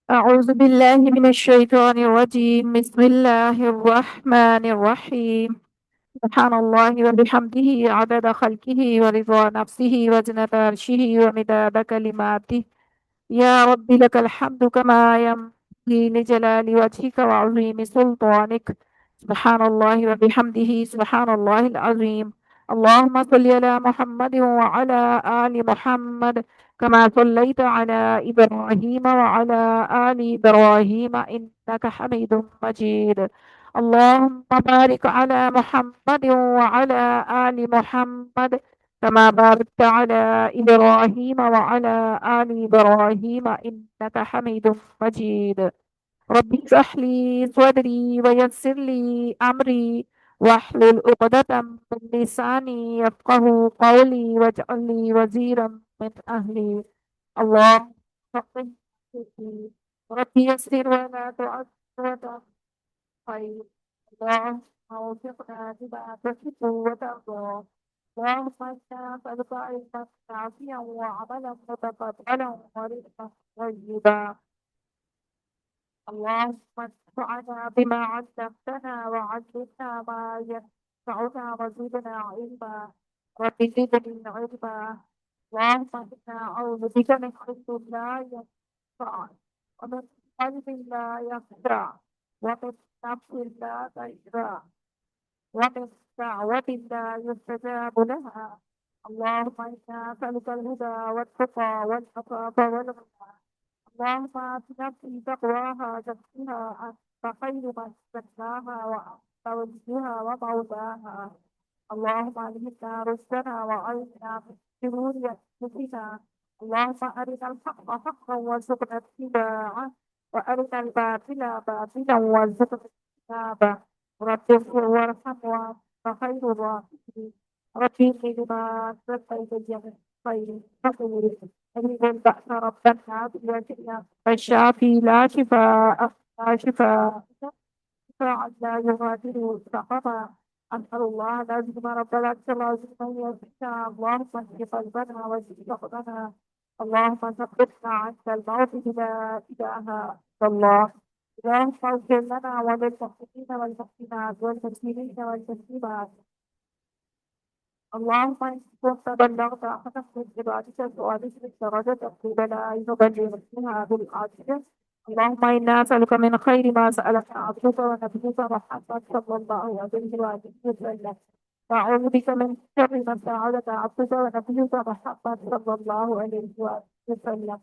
أعوذ بالله من الشيطان الرجيم. بسم الله الرحمن الرحيم. سبحان الله وبحمده عدد خلقه ورضا نفسه وزنة عرشه ومداد كلماته. يا رب لك الحمد كما ينبغي لجلال وجهك وعظيم سلطانك. سبحان الله وبحمده سبحان الله العظيم. اللهم صل على محمد وعلى آل محمد كما صليت على إبراهيم وعلى آل إبراهيم إنك حميد مجيد. اللهم بارك على محمد وعلى آل محمد كما باركت على إبراهيم وعلى آل إبراهيم إنك حميد مجيد. رب اشرح لي صدري ويسر لي أمري واحلل عقدة من لساني يفقه قولي واجعل لي وزيرا من أهلي. اللهم فقهني في الدين. رب يسر ولا تعسر وتعسر خير. اللهم وفقنا لما تحب وترضى. اللهم انا نسألك علما نافعا وعملا متقبلا ورزقا طيبا. اللهم انفعنا بما علمتنا وعلمنا ما ينفعنا وزدنا علما. رب زدني علما. اللهم انا اعوذ بك من علم لا ينفع ومن قلب لا يخشع ومن نفس لا تشبع ومن دعوة لا يستجاب لها. اللهم إنا نسألك الهدى والتقى والعفاف والغنى. اللهم آت نفسي تقواها زكها أنت خير من زكاها وأنت وليها ومولاها. اللهم ألهمنا رشدنا وأعذنا من شرور أنفسنا. اللهم أرنا الحق حقا وارزقنا اتباعه وأرنا الباطل باطلا وارزقنا اجتنابه. رب اغفر وارحم وأنت خير الراحمين. رب إني لما أنزلت إلي من خير فقير. أجد البأس ربنا بوجهنا فالشافي لا شفاء لا شفاء لا يغادر سقما. أسأل الله العظيم رب العرش العظيم أن يهدينا. اللهم اهد قلبنا واهد قلبنا. اللهم ثبتنا عند الموت لا إله إلا الله. اللهم اغفر لنا وللمؤمنين والمؤمنات والمسلمين والمسلمات. اللهم إن كنت بلغت أحدا من عبادك سؤالك درجة تقرب لا يبلغ فيها بالعاجز. اللهم إنا نسألك من خير ما سألك عبدك ونبيك محمد صلى الله عليه وآله وسلم. وأعوذ بك من شر ما استعاذك عبدك ونبيك محمد صلى الله عليه وآله وسلم.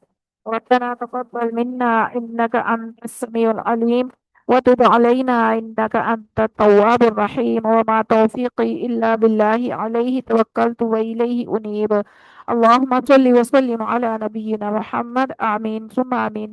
ربنا تقبل منا إنك أنت السميع العليم وتب علينا إنك أنت التواب الرحيم. وما توفيقي إلا بالله عليه توكلت وإليه أنيب. اللهم صل وسلم على نبينا محمد. آمين ثم آمين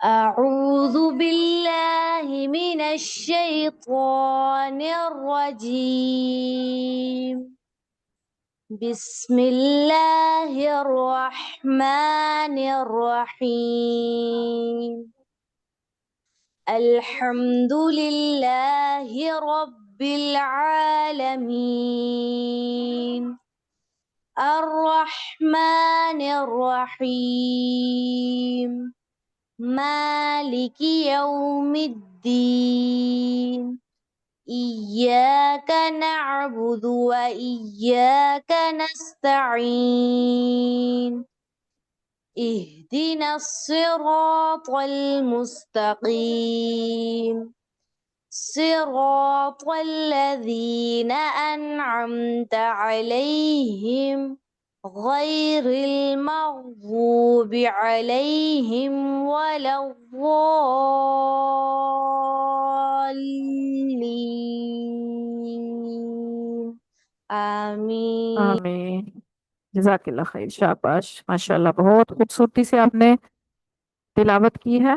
أعوذ بالله من الشيطان الرجيم. بسم الله الرحمن الرحيم. الحمد لله رب العالمين. الرحمن الرحيم. مالك يوم الدين إياك نعبد وإياك نستعين اهدنا الصراط المستقيم صراط الذين أنعمت عليهم غير المغضوب عليهم ولا الضالين آمين آمین. جزاک اللہ خیر. شاباش، ماشاءاللہ بہت خوبصورتی سے آپ نے تلاوت کی ہے.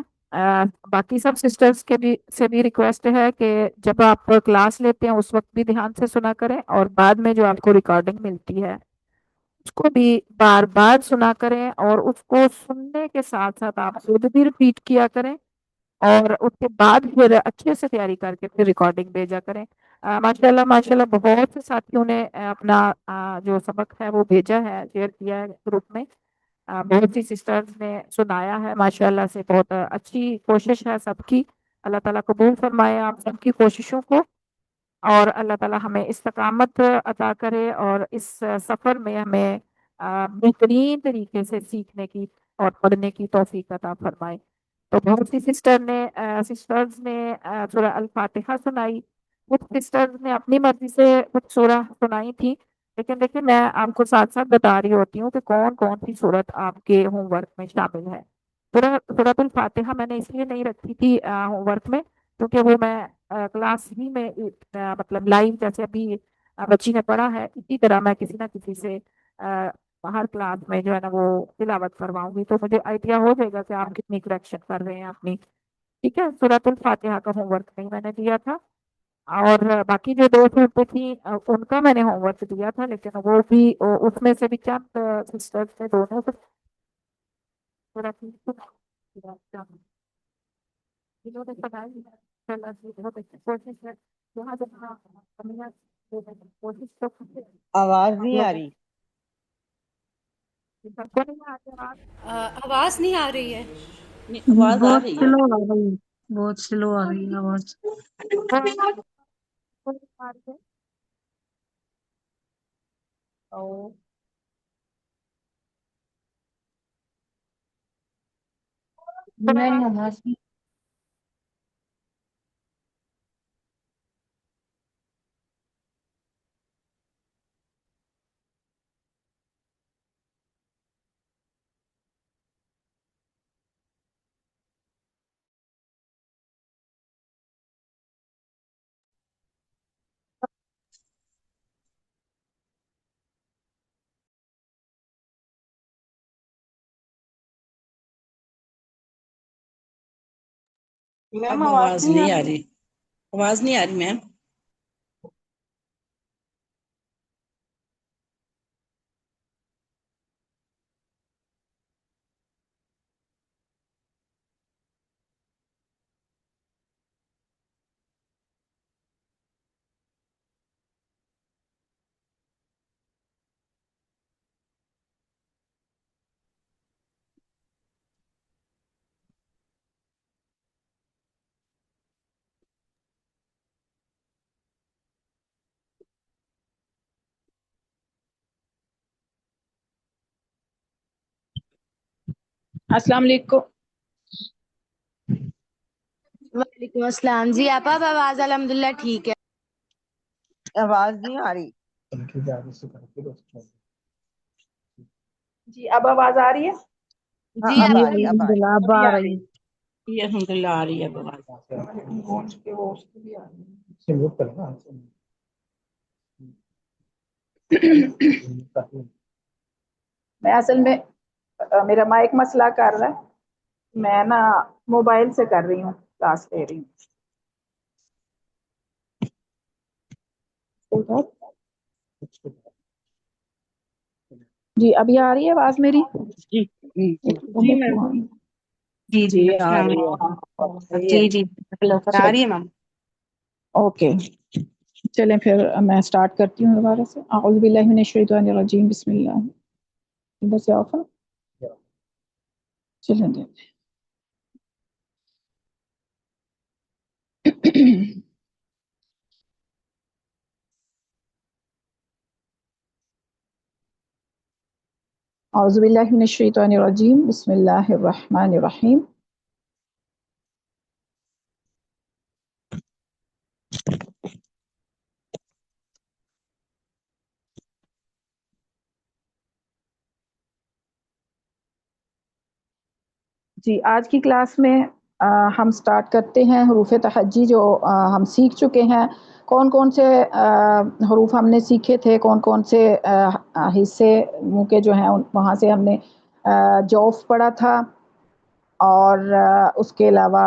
باقی سب سسٹرز کے بھی سے بھی ریکویسٹ ہے کہ جب آپ کلاس لیتے ہیں اس وقت بھی دھیان سے سنا کریں، اور بعد میں جو آپ کو ریکارڈنگ ملتی ہے اس کو بھی بار بار سنا کریں، اور اس کو سننے کے ساتھ ساتھ آپ خود بھی ریپیٹ کیا کریں، اور اس کے بعد پھر اچھے سے تیاری کر کے پھر ریکارڈنگ بھیجا کریں. ماشاءاللہ بہت سے ساتھیوں نے اپنا جو سبق ہے وہ بھیجا ہے، شیئر کیا ہے گروپ میں. بہت سی سسٹرز نے سنایا ہے ماشاءاللہ سے. بہت اچھی کوشش ہے سب کی. اللہ تعالیٰ قبول فرمائے آپ سب کی کوششوں کو، اور اللہ تعالیٰ ہمیں استقامت عطا کرے، اور اس سفر میں ہمیں بہترین طریقے سے سیکھنے کی اور پڑھنے کی توفیق عطا فرمائے. تو بہت سی سسٹرز نے سورہ الفاتحہ سنائی. کچھ سسٹرز نے اپنی مرضی سے کچھ سورہ سنائی تھی، لیکن دیکھیں میں آپ کو ساتھ ساتھ بتا رہی ہوتی ہوں کہ کون کون سی صورت آپ کے ہوم ورک میں شامل ہے. سورۃ الفاتحہ میں نے اس لیے نہیں رکھی تھی ہوم ورک میں، کیونکہ وہ میں کلاس ہی میں مطلب لائیو جیسے ابھی بچی نے پڑھا ہے، اسی طرح میں کسی نہ کسی سے ہر کلاس میں جو ہے نا وہ تلاوت کرواؤں گی، تو مجھے آئیڈیا ہو جائے گا کہ آپ کتنی کریکشن کر رہے ہیں اپنی. ٹھیک ہے. سورۃ الفاتحہ کا ہوم ورک نہیں میں نے دیا تھا، اور باقی جو 2 صورتیں تھیں ان کا میں نے ہوم ورک دیا تھا، لیکن وہ بھی اس میں سے بھی چند سسٹرز نے دونوں سے جنہوں نے پڑھائی ہے. اللہ کی بہت اچھی کوشش ہے. جہاں جہاں کمیاں کوشش تو آواز نہیں آ رہی. سب کو نہیں آتے بات. آواز نہیں آ رہی ہے. نہیں، آواز آ بہت رہی ہے. سلو آ رہی ہے، بہت سلو آ رہی ہے آواز. نہیں آواز نہیں. میم آواز نہیں آ رہی. آواز نہیں آ رہی میم. السلام علیکم. وعلیکم السلام. جی آپ اب آواز الحمدللہ ٹھیک ہے. آواز نہیں آ رہی. جی اب آواز آ رہی ہے. ہاں جی اب آپ آ جی رہی، اب آ رہی. الحمدللہ اب ابھی آ آ رہی رہی ہے. ہے. یہ الحمدللہ آ رہی ہے اب آواز. میں اصل میں میرا مائک مسئلہ کر رہا ہے. میں نا موبائل سے کر رہی ہوں، کلاس لے رہی ہوں. جی ابھی آ رہی ہے آواز میری. جی جی میم. جی جی جی آ السلام رہی علیکم. ہے. جی جی آ رہی ہے میم. اوکے چلیں پھر میں سٹارٹ کرتی ہوں دوبارہ سے. اعوذ باللہ من الشیطان الرجیم. بسم اللہ. بس آفر چلیں دیں. اعوذ باللہ من الشیطان الرجیم، بسم اللہ الرحمن الرحیم۔ جی، آج کی کلاس میں ہم سٹارٹ کرتے ہیں حروف تہجی جو ہم سیکھ چکے ہیں۔ کون کون سے حروف ہم نے سیکھے تھے، کون کون سے حصے منہ کے جو ہیں وہاں سے ہم نے جوف پڑھا تھا، اور اس کے علاوہ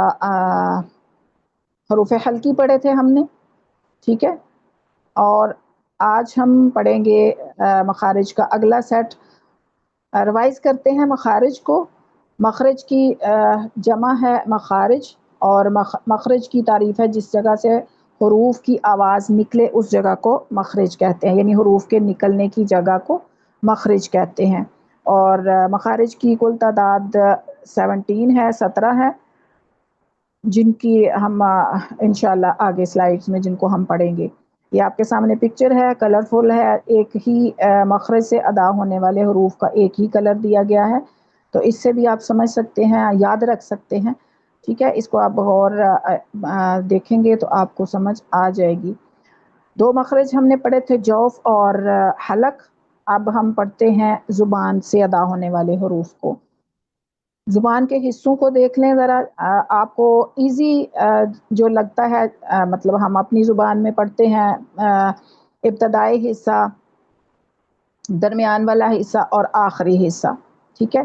حروف حلقی پڑھے تھے ہم نے، ٹھیک ہے۔ اور آج ہم پڑھیں گے مخارج کا اگلا سیٹ۔ ریوائز کرتے ہیں مخارج کو۔ مخرج کی جمع ہے مخارج، اور مخرج کی تعریف ہے جس جگہ سے حروف کی آواز نکلے اس جگہ کو مخرج کہتے ہیں، یعنی حروف کے نکلنے کی جگہ کو مخرج کہتے ہیں۔ اور مخارج کی کل تعداد 17 ہے، جن کی ہم انشاءاللہ آگے سلائیڈز میں جن کو ہم پڑھیں گے۔ یہ آپ کے سامنے پکچر ہے، کلرفل ہے، ایک ہی مخرج سے ادا ہونے والے حروف کا ایک ہی کلر دیا گیا ہے، تو اس سے بھی آپ سمجھ سکتے ہیں، یاد رکھ سکتے ہیں، ٹھیک ہے۔ اس کو آپ غور دیکھیں گے تو آپ کو سمجھ آ جائے گی۔ 2 مخرج ہم نے پڑھے تھے، جوف اور حلق۔ اب ہم پڑھتے ہیں زبان سے ادا ہونے والے حروف کو۔ زبان کے حصوں کو دیکھ لیں ذرا، آپ کو ایزی جو لگتا ہے، مطلب ہم اپنی زبان میں پڑھتے ہیں ابتدائی حصہ، درمیان والا حصہ اور آخری حصہ، ٹھیک ہے۔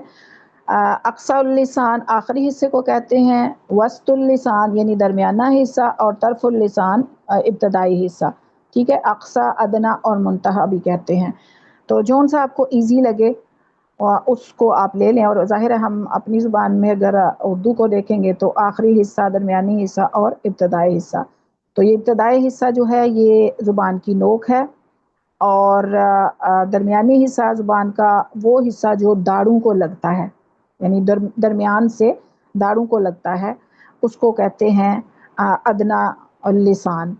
اقصی اللسان آخری حصے کو کہتے ہیں، وسط اللسان یعنی درمیانہ حصہ، اور طرف اللسان ابتدائی حصہ، ٹھیک ہے۔ اقصی، ادنا اور منتہا بھی کہتے ہیں۔ تو جون سا آپ کو ایزی لگے اس کو آپ لے لیں، اور ظاہر ہے ہم اپنی زبان میں اگر اردو کو دیکھیں گے تو آخری حصہ، درمیانی حصہ اور ابتدائی حصہ۔ تو یہ ابتدائی حصہ جو ہے یہ زبان کی نوک ہے، اور درمیانی حصہ زبان کا وہ حصہ جو داڑوں کو لگتا ہے، یعنی درمیان سے داڑوں کو لگتا ہے، اس کو کہتے ہیں ادنا اللسان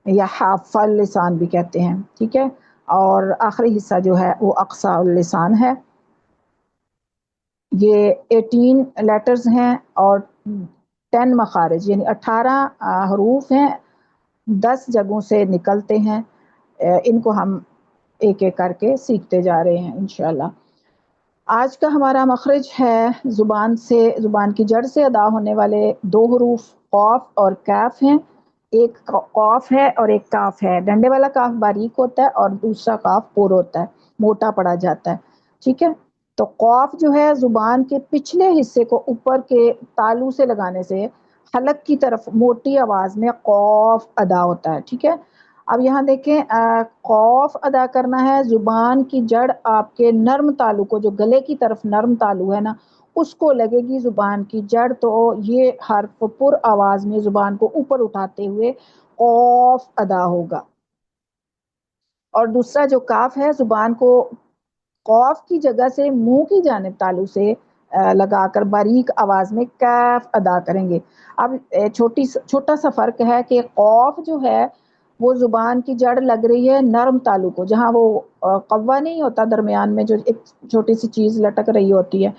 یا حافہ اللسان بھی کہتے ہیں، ٹھیک ہے۔ اور آخری حصہ جو ہے وہ اقصی اللسان ہے۔ یہ 18 لیٹرز ہیں اور 10 مخارج یعنی 18 حروف ہیں، 10 جگہوں سے نکلتے ہیں۔ ان کو ہم ایک ایک کر کے سیکھتے جا رہے ہیں انشاءاللہ۔ آج کا ہمارا مخرج ہے زبان کی جڑ سے ادا ہونے والے 2 حروف قاف اور کاف ہیں۔ ایک قاف ہے اور ایک کاف ہے۔ ڈنڈے والا کاف باریک ہوتا ہے اور دوسرا کاف پر ہوتا ہے، موٹا پڑا جاتا ہے، ٹھیک ہے۔ تو قاف جو ہے زبان کے پچھلے حصے کو اوپر کے تالو سے لگانے سے حلق کی طرف موٹی آواز میں قاف ادا ہوتا ہے، ٹھیک ہے۔ اب یہاں دیکھیں، قاف ادا کرنا ہے، زبان کی جڑ آپ کے نرم تالو کو، جو گلے کی طرف نرم تالو ہے نا، اس کو لگے گی زبان کی جڑ، تو یہ حرف پر آواز میں زبان کو اوپر اٹھاتے ہوئے قاف ادا ہوگا۔ اور دوسرا جو کاف ہے، زبان کو قاف کی جگہ سے منہ کی جانب تالو سے لگا کر باریک آواز میں کیف ادا کریں گے۔ اب چھوٹا سا فرق ہے کہ قاف جو ہے وہ زبان کی جڑ لگ رہی ہے نرم تالو کو، جہاں وہ قوا نہیں ہوتا درمیان میں جو ایک چھوٹی سی چیز لٹک رہی ہوتی ہے،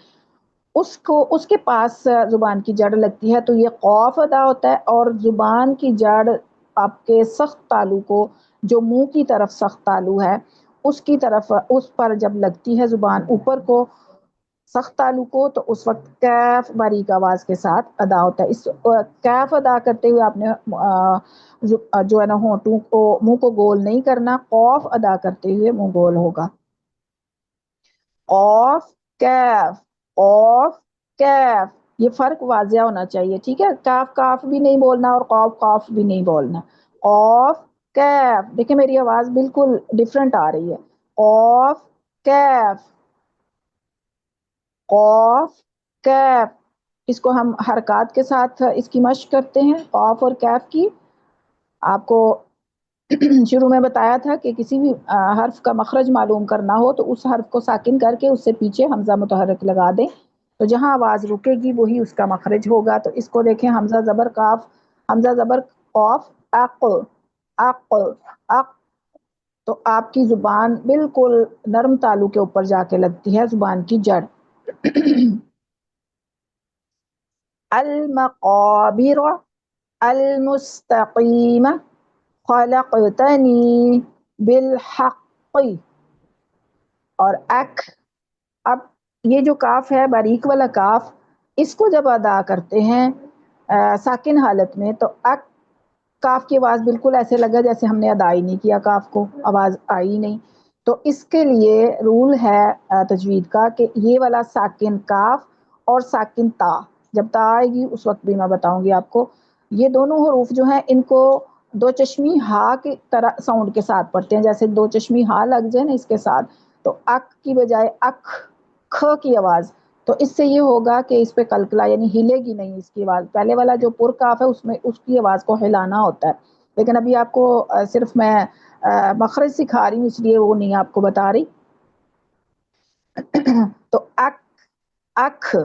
اس کے پاس زبان کی جڑ لگتی ہے، تو یہ قاف ادا ہوتا ہے۔ اور زبان کی جڑ آپ کے سخت تالو کو، جو منہ کی طرف سخت تالو ہے اس کی طرف، اس پر جب لگتی ہے زبان اوپر کو سخت تالو کو، تو اس وقت کیف باریک آواز کے ساتھ ادا ہوتا ہے۔ اس کیف ادا کرتے ہوئے آپ نے جو ہے نا ہونٹوں کو، منہ کو گول نہیں کرنا، قاف ادا کرتے ہوئے منہ گول ہوگا۔ قاف کیف، قاف کیف، یہ فرق واضح ہونا چاہیے، ٹھیک ہے۔ کاف کاف بھی نہیں بولنا اور قاف قاف بھی نہیں بولنا۔ قاف کیف، دیکھیں میری آواز بالکل ڈیفرنٹ آ رہی ہے۔ قاف کیف، قاف کیف، اس کو ہم حرکات کے ساتھ اس کی مشق کرتے ہیں، قاف اور کیف کی۔ آپ کو شروع میں بتایا تھا کہ کسی بھی حرف کا مخرج معلوم کرنا ہو تو اس حرف کو ساکن کر کے اس سے پیچھے حمزہ متحرک لگا دیں، تو جہاں آواز رکے گی وہی اس کا مخرج ہوگا۔ تو اس کو دیکھیں، حمزہ زبر کاف حمزہ زبر قاف اق اق اق، تو آپ کی زبان بالکل نرم تالو کے اوپر جا کے لگتی ہے، زبان کی جڑ۔ المقابر المستقیم خلقتنی بالحق، اور اک، اب یہ جو کاف ہے باریک والا کاف، اس کو جب ادا کرتے ہیں ساکن حالت میں تو اک کاف کی آواز بالکل ایسے لگا جیسے ہم نے ادا ہی نہیں کیا، کاف کو آواز آئی نہیں۔ تو اس کے لیے رول ہے تجوید کا کہ یہ والا ساکن کاف اور ساکن تا، جب تا آئے گی اس وقت بھی میں بتاؤں گی آپ کو، یہ دونوں حروف جو ہیں ان کو دو چشمی ہا کی طرح ساؤنڈ کے ساتھ پڑھتے ہیں، جیسے دو چشمی ہا لگ جائے نا اس کے ساتھ، تو اک کی بجائے اک، کھ کی آواز، تو اس سے یہ ہوگا کہ اس پہ کلکلا یعنی ہلے گی نہیں اس کی آواز۔ پہلے والا جو پر کاف ہے اس میں اس کی آواز کو ہلانا ہوتا ہے، لیکن ابھی آپ کو صرف میں مخرج سکھا رہی ہوں اس لیے وہ نہیں آپ کو بتا رہی۔ تو اک اکھ،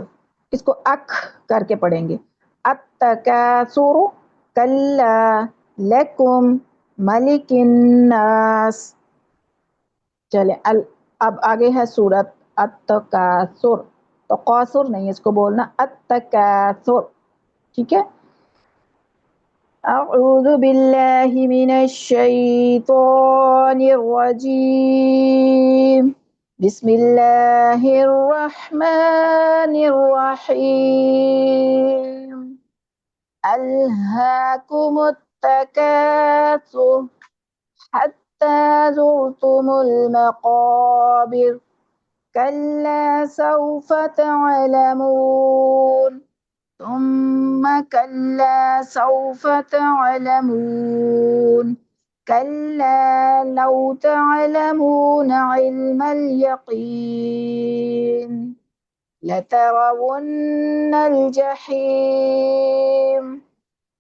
اس کو اکھ کر کے پڑھیں گے۔ التکاثر کلا لکم ملک الناس، چلے اب آگے ہے سورت التکاثر، تو قاصر نہیں اس کو بولنا، التکاثر، ٹھیک ہے۔ اعوذ باللہ من الشیطان الرجیم، بسم اللہ الرحمن الرحیم، الہاکم التکاثر حتی زرتم المقابر کلا سوف تعلمون ثم كلا سوف تعلمون كلا لو تعلمون علم اليقين لترون الجحيم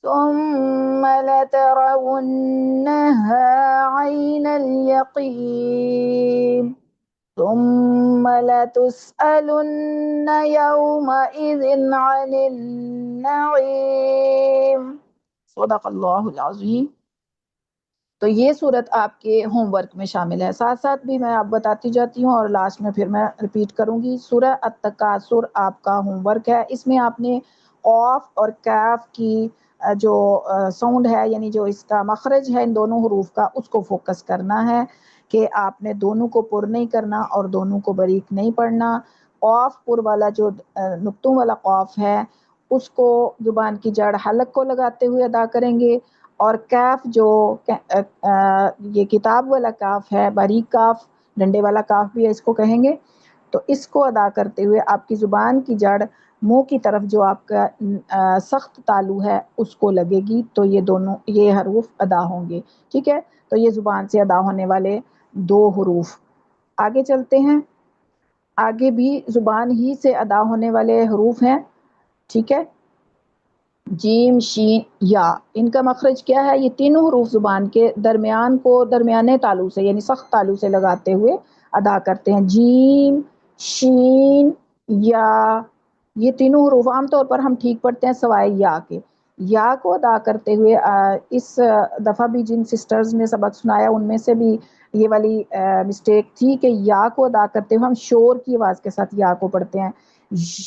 ثم لترونها عين اليقين ثم لتسألن يومئذ عن النعيم، صدق اللہ العظیم۔ تو یہ صورت آپ کے ہوم ورک میں شامل ہے، ساتھ ساتھ بھی میں آپ بتاتی جاتی ہوں اور لاسٹ میں پھر میں ریپیٹ کروں گی۔ سورہ التکاثر آپ کا ہوم ورک ہے، اس میں آپ نے قاف اور کاف کی جو ساؤنڈ ہے یعنی جو اس کا مخرج ہے ان دونوں حروف کا، اس کو فوکس کرنا ہے کہ آپ نے دونوں کو پر نہیں کرنا اور دونوں کو باریک نہیں پڑھنا۔ قاف پر والا جو نقطوں والا قاف ہے اس کو زبان کی جڑ حلق کو لگاتے ہوئے ادا کریں گے، اور کاف جو یہ کتاب والا کاف ہے، باریک کاف، ڈنڈے والا کاف بھی ہے اس کو کہیں گے، تو اس کو ادا کرتے ہوئے آپ کی زبان کی جڑ منہ کی طرف جو آپ کا سخت تالو ہے اس کو لگے گی، تو یہ دونوں یہ حروف ادا ہوں گے، ٹھیک ہے۔ تو یہ زبان سے ادا ہونے والے دو حروف۔ آگے چلتے ہیں، آگے بھی زبان ہی سے ادا ہونے والے حروف ہیں، ٹھیک ہے۔ جیم شین یا، ان کا مخرج کیا ہے؟ یہ تینوں حروف زبان کے درمیان کو درمیانے تالو سے یعنی سخت تالو سے لگاتے ہوئے ادا کرتے ہیں۔ جیم شین یا، یہ تینوں حروف عام طور پر ہم ٹھیک پڑھتے ہیں سوائے یا کے۔ یا کو ادا کرتے ہوئے اس دفعہ بھی جن سسٹرز نے سبق سنایا ان میں سے بھی یہ والی مسٹیک تھی کہ یا کو ادا کرتے ہوئے ہم شور کی آواز کے ساتھ یا کو پڑھتے ہیں،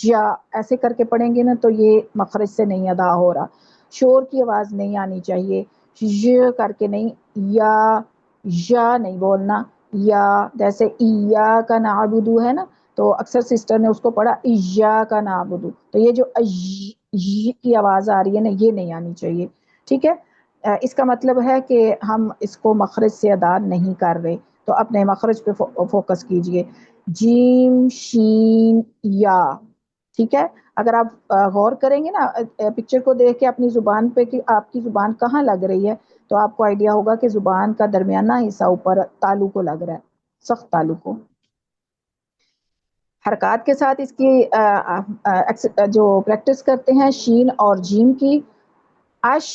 یا ایسے کر کے پڑھیں گے نا تو یہ مخرج سے نہیں ادا ہو رہا، شور کی آواز نہیں آنی چاہیے، ی کر کے نہیں، یا نہیں بولنا، یا جیسے ایاک نعبدو ہے نا، تو اکثر سسٹر نے اس کو پڑھا ایاک نعبدو، تو یہ جو کی آواز آ رہی ہے نا یہ نہیں آنی چاہیے، ٹھیک ہے۔ اس کا مطلب ہے کہ ہم اس کو مخرج سے ادا نہیں کر رہے، تو اپنے مخرج پہ فوکس کیجئے۔ جیم شین یا، ٹھیک ہے۔ اگر آپ غور کریں گے نا پکچر کو دیکھ کے اپنی زبان پہ کہ آپ کی زبان کہاں لگ رہی ہے، تو آپ کو آئیڈیا ہوگا کہ زبان کا درمیانہ حصہ اوپر تالو کو لگ رہا ہے، سخت تالو کو۔ حرکات کے ساتھ اس کی جو پریکٹس کرتے ہیں شین اور جیم کی، اش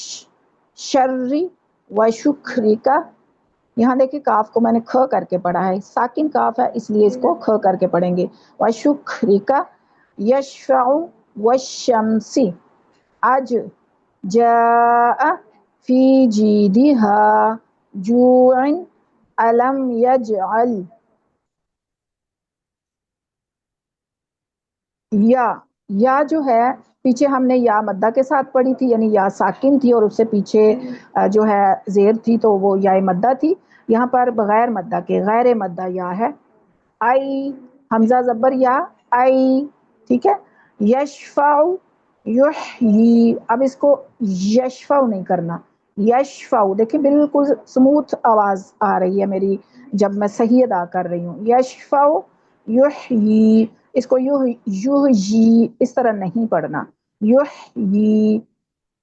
شری و شکری کا، یہاں دیکھیں کاف کو میں نے کھ کر کے پڑھا ہے، ساکن کاف ہے اس لیے اس کو کھ کر کے پڑھیں گے۔ و شکری کا، یشفع و شمسی، اج جاء فی جیدہا جوع علم یجعل یا جو ہے پیچھے ہم نے یا مدہ کے ساتھ پڑھی تھی، یعنی یا ساکن تھی اور اس سے پیچھے جو ہے زیر تھی تو وہ یا مدہ تھی. یہاں پر بغیر مدہ کے غیر مدہ یا ہے. آئی حمزہ زبر یا آئی، ٹھیک ہے. یشفع یحیی، اب اس کو یشفع نہیں کرنا، یشفع دیکھیں بالکل سموتھ آواز آ رہی ہے میری جب میں صحیح ادا کر رہی ہوں. یشفع یحیی، اس کو یحیی اس طرح نہیں پڑھنا. یحیی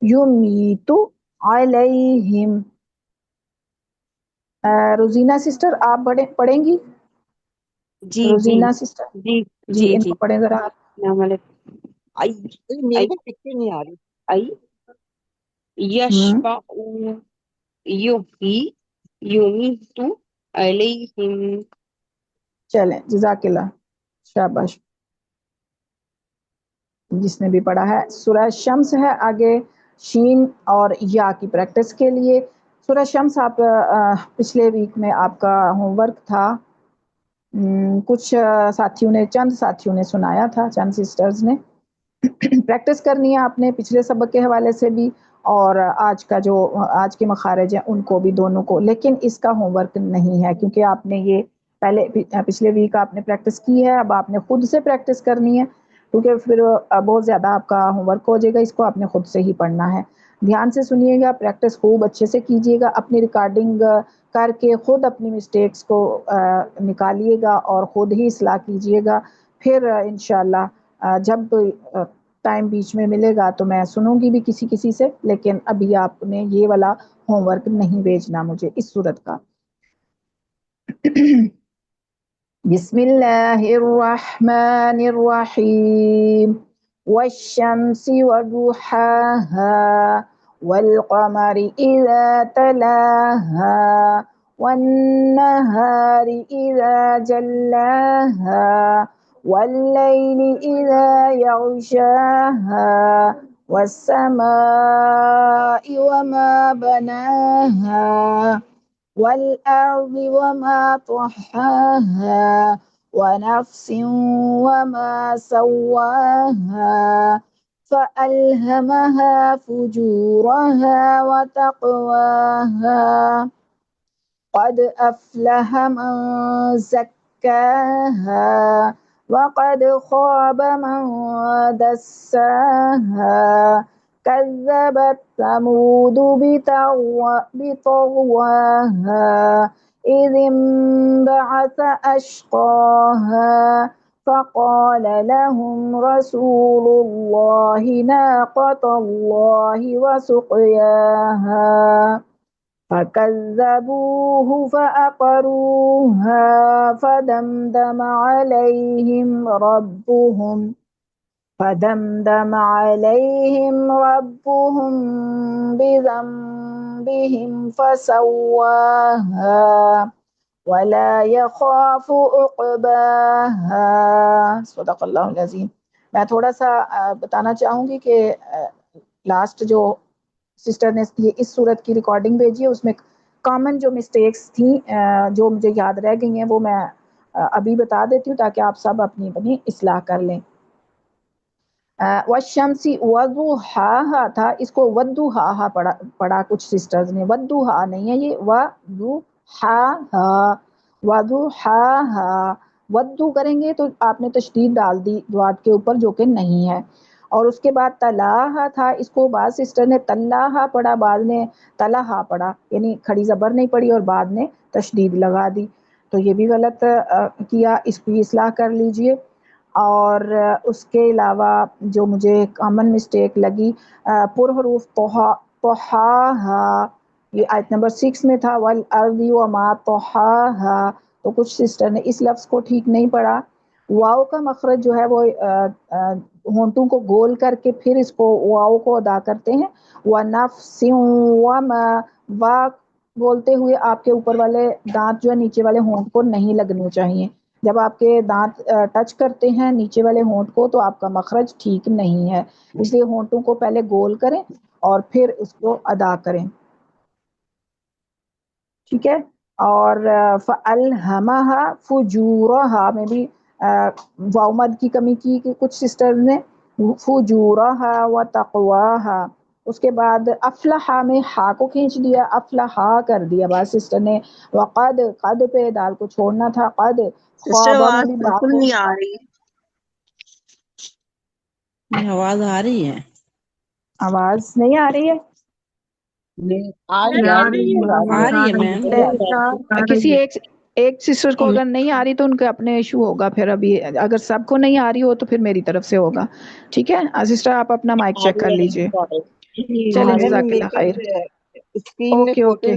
یمیت علیہم. روزینہ سسٹر آپ پڑھیں گی؟ جی جی روزینہ سسٹر جی جی جی ان جی کو پڑھیں ذرا آپ. السلام علیکم. میرے پکچر نہیں آ رہی. آئی یشفع یحیی یمیت علیہم. چلیں جزاک اللہ، شاباش جس نے بھی پڑھا ہے. سورہ شمس ہے آگے، شین اور یا کی پریکٹس کے لیے. سورہ شمس آپ پچھلے ویک میں آپ کا ہوم ورک تھا، کچھ چند ساتھیوں نے سنایا تھا، چند سسٹرز نے. پریکٹس کرنی ہے آپ نے پچھلے سبق کے حوالے سے بھی اور آج کے مخارج ہیں ان کو بھی، دونوں کو. لیکن اس کا ہوم ورک نہیں ہے کیونکہ آپ نے یہ پچھلے ویک آپ نے پریکٹس کی ہے، اب آپ نے خود سے پریکٹس کرنی ہے کیونکہ پھر بہت زیادہ آپ کا ہوم ورک ہو جائے گا. اس کو آپ نے خود سے ہی پڑھنا ہے. دھیان سے سنیے گا، پریکٹس خوب اچھے سے کیجیے گا، اپنی ریکارڈنگ کر کے خود اپنی مسٹیکس کو نکالیے گا اور خود ہی اصلاح کیجیے گا. پھر انشاءاللہ جب ٹائم بیچ میں ملے گا تو میں سنوں گی بھی کسی سے، لیکن ابھی آپ نے یہ والا ہوم ورک نہیں بھیجنا مجھے اس صورت کا. بسم اللہ الرحمن الرحیم. والشمس وضحاها والقمر إذا تلاها والنهار إذا جلاها والليل إذا يغشاها والسماء وما بناها والأرض وما طحاها ونفس وما سواها فألهمها فجورها وتقواها قد أفلح من زكاها وقد خاب من دساها كذبت ثمود بطغواها إذ انبعث أشقاها فقال لهم رسول الله ناقة الله وسقياها فكذبوه فعقروها فدمدم عليهم ربهم بذنبهم فسواها ولا يخاف عقباها. صدق اللہ العظیم. میں تھوڑا سا بتانا چاہوں گی کہ لاسٹ جو سسٹر نے اس صورت کی ریکارڈنگ بھیجی ہے اس میں کامن جو مسٹیکس تھیں جو مجھے یاد رہ گئی ہیں وہ میں ابھی بتا دیتی ہوں تاکہ آپ سب اپنی اصلاح کر لیں. والشمسی وضحاها تھا، اس کو ودوہاہا پڑھا کچھ سسٹرز نے. ودوہا نہیں ہے یہ، وضحاہا وضحاہا. ودو کریں گے تو آپ نے تشدید ڈال دی دوات کے اوپر جو کہ نہیں ہے. اور اس کے بعد تلاہا تھا، اس کو بعض سسٹر نے تلاہا پڑھا، بعض نے تلاہا پڑھا، یعنی کھڑی زبر نہیں پڑھی اور بعد نے تشدید لگا دی. تو یہ بھی غلط کیا، اس کی اصلاح کر لیجئے. اور اس کے علاوہ جو مجھے کامن مسٹیک لگی پر حروف طحاہا، یہ آیت نمبر 6 میں تھا. والارض وما طحاہا، تو کچھ سسٹر نے اس لفظ کو ٹھیک نہیں پڑھا. واو کا مخرج جو ہے وہ ہونٹوں کو گول کر کے پھر اس کو واو کو ادا کرتے ہیں. وَنَفْسٍ وَمَا، وا بولتے ہوئے آپ کے اوپر والے دانت جو ہے نیچے والے ہونٹ کو نہیں لگنے چاہیے. جب آپ کے دانت ٹچ کرتے ہیں نیچے والے ہونٹ کو تو آپ کا مخرج ٹھیک نہیں ہے، اس لیے ہونٹوں کو پہلے گول کریں اور پھر اس کو ادا کریں، ٹھیک ہے. اور فَأَلْهَمَهَا فُجُورَهَا میں بھی واو مد کی کمی کی کہ کچھ سسٹرز نے، فُجُورَهَا وَتَقْوَاهَا. اس کے بعد افلحا میں ہا کو کھینچ دیا، افلحا کر دیا بعض سسٹر نے. وقد، قد پہ دال کو چھوڑنا تھا. قد سسٹر خوابہ میں آواز بھی با بالکل کو، نہیں آ رہی. آواز آ رہی ہے؟ آواز نہیں آ رہی ہے. آ رہی ہے میم. کسی ایک سسٹر کو اگر نہیں آ رہی تو ان کا اپنے ایشو ہوگا، پھر ابھی اگر سب کو نہیں آ رہی ہو تو پھر میری طرف سے ہوگا. ٹھیک ہے سسٹر، آپ اپنا مائک چیک کر لیجئے. چلیں جزاک اللہ خیر. اوکے اوکے،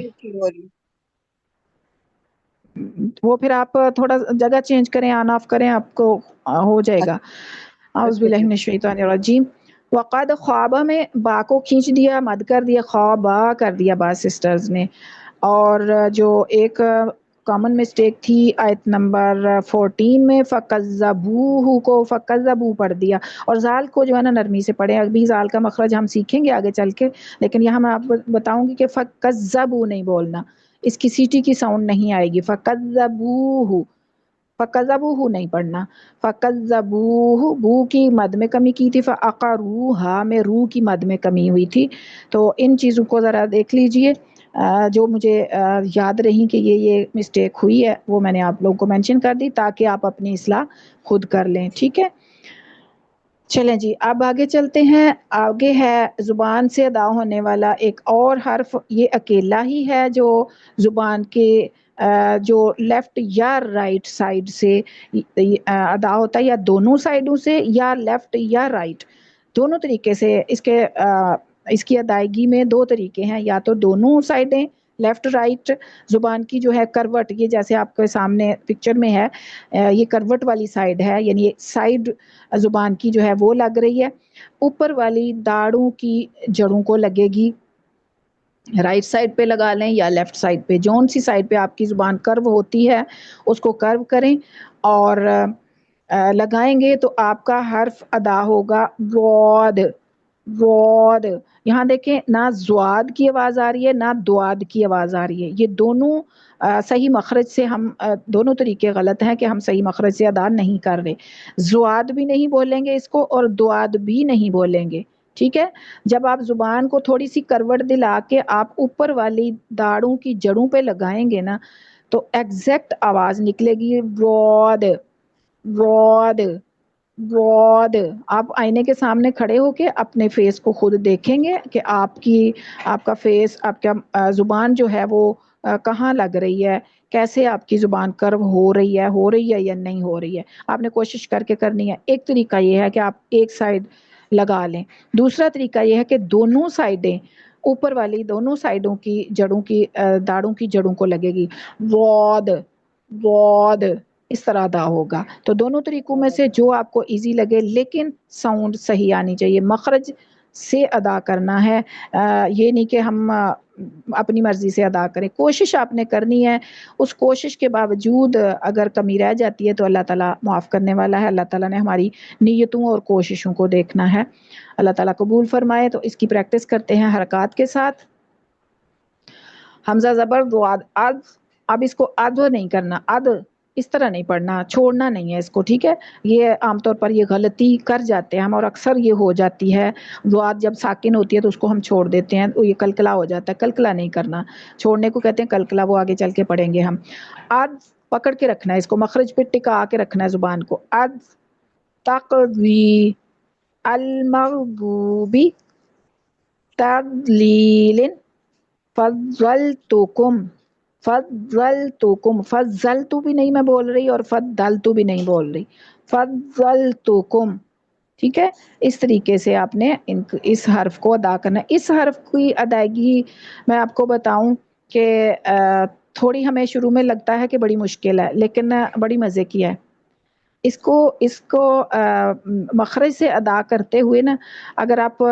وہ پھر آپ تھوڑا جگہ چینج کریں، آن آف کریں، آپ کو ہو جائے گا. اعوذ باللہ من الشیطان الرجیم. وقد خوابہ میں با کو کھینچ دیا، مد کر دیا، خوابہ کر دیا بعض سسٹرز نے. اور جو ایک کامن مسٹیک تھی آیت نمبر 14 میں فَكَذَّبُوهُ کو فَكَذَّبُوا پڑھ دیا، اور زال کو جو ہے نا نرمی سے پڑھیں. ابھی زال کا مخرج ہم سیکھیں گے آگے چل کے، لیکن یہاں میں آپ کو بتاؤں گی کہ فَكَذَّبُوا نہیں بولنا، اس کی سیٹی کی ساؤنڈ نہیں آئے گی. فَكَذَّبُوهُ، فَكَذَّبُوهُ نہیں پڑھنا. فَكَذَّبُوهُ بو کی مد میں کمی کی تھی، فَأَقَرُوهَا میں رو کی مد میں کمی ہوئی تھی. تو ان چیزوں کو ذرا دیکھ لیجئے، جو مجھے یاد رہی کہ یہ مسٹیک ہوئی ہے وہ میں نے آپ لوگوں کو مینشن کر دی تاکہ آپ اپنی اصلاح خود کر لیں. ٹھیک ہے، چلیں جی اب آگے چلتے ہیں. آگے ہے زبان سے ادا ہونے والا ایک اور حرف، یہ اکیلا ہی ہے جو زبان کے جو لیفٹ یا رائٹ سائڈ سے ادا ہوتا ہے، یا دونوں سائڈوں سے، یا لیفٹ یا رائٹ، دونوں طریقے سے. اس کی ادائیگی میں دو طریقے ہیں، یا تو دونوں سائڈیں لیفٹ رائٹ. زبان کی جو ہے کروٹ، یہ جیسے آپ کے سامنے پکچر میں ہے، یہ کروٹ والی سائڈ ہے، یعنی سائڈ زبان کی جو ہے وہ لگ رہی ہے. اوپر والی داڑوں کی جڑوں کو لگے گی، رائٹ سائڈ پہ لگا لیں یا لیفٹ سائڈ پہ، جون سی سائڈ پہ آپ کی زبان کرو ہوتی ہے اس کو کرو کریں اور لگائیں گے تو آپ کا حرف ادا ہوگا واد. واد، یہاں دیکھیں نہ زواد کی آواز آ رہی ہے نہ دواد کی آواز آ رہی ہے. یہ دونوں صحیح مخرج سے، ہم دونوں طریقے غلط ہیں کہ ہم صحیح مخرج سے ادا نہیں کر رہے. زواد بھی نہیں بولیں گے اس کو اور دواد بھی نہیں بولیں گے. ٹھیک ہے، جب آپ زبان کو تھوڑی سی کروٹ دلا کے آپ اوپر والی داڑوں کی جڑوں پہ لگائیں گے نا تو ایگزیکٹ آواز نکلے گی واد. واد، واد. آپ آئینے کے سامنے کھڑے ہو کے اپنے فیس کو خود دیکھیں گے کہ آپ کا فیس، آپ کا زبان جو ہے وہ کہاں لگ رہی ہے، کیسے آپ کی زبان کرو ہو رہی ہے یا نہیں ہو رہی ہے. آپ نے کوشش کر کے کرنی ہے. ایک طریقہ یہ ہے کہ آپ ایک سائڈ لگا لیں، دوسرا طریقہ یہ ہے کہ دونوں سائڈیں، اوپر والی دونوں سائڈوں کی جڑوں کی داڑوں کی جڑوں کو لگے گی. واد، واد، اس طرح ادا ہوگا. تو دونوں طریقوں میں سے جو آپ کو ایزی لگے، لیکن ساؤنڈ صحیح آنی چاہیے. مخرج سے ادا کرنا ہے، یہ نہیں کہ ہم اپنی مرضی سے ادا کریں. کوشش آپ نے کرنی ہے. اس کوشش کے باوجود اگر کمی رہ جاتی ہے تو اللہ تعالیٰ معاف کرنے والا ہے. اللہ تعالیٰ نے ہماری نیتوں اور کوششوں کو دیکھنا ہے. اللہ تعالیٰ قبول فرمائے. تو اس کی پریکٹس کرتے ہیں حرکات کے ساتھ. حمزہ زبر ضاد اد. اب اس کو اد نہیں کرنا، اد اس طرح نہیں پڑھنا، چھوڑنا نہیں ہے اس کو. ٹھیک ہے، یہ عام طور پر یہ غلطی کر جاتے ہیں ہم، اور اکثر یہ ہو جاتی ہے. ضاد جب ساکن ہوتی ہے تو اس کو ہم چھوڑ دیتے ہیں، یہ کلکلا ہو جاتا ہے. کلکلا نہیں کرنا، چھوڑنے کو کہتے ہیں کلکلا، وہ آگے چل کے پڑھیں گے ہم. اد پکڑ کے رکھنا ہے اس کو، مخرج پہ ٹکا کے رکھنا ہے زبان کو. اد تقوی المغضوبی تضلیل فضلتکم. فضلتکم، فضلتو بھی نہیں میں بول رہی اور فضلتو بھی نہیں بول رہی، فضلتکم. ٹھیک ہے، اس طریقے سے آپ نے اس حرف کو ادا کرنا ہے. اس حرف کی ادائیگی میں آپ کو بتاؤں کہ تھوڑی ہمیں شروع میں لگتا ہے کہ بڑی مشکل ہے، لیکن بڑی مزے کی ہے. اس کو مخرج سے ادا کرتے ہوئے نا، اگر آپ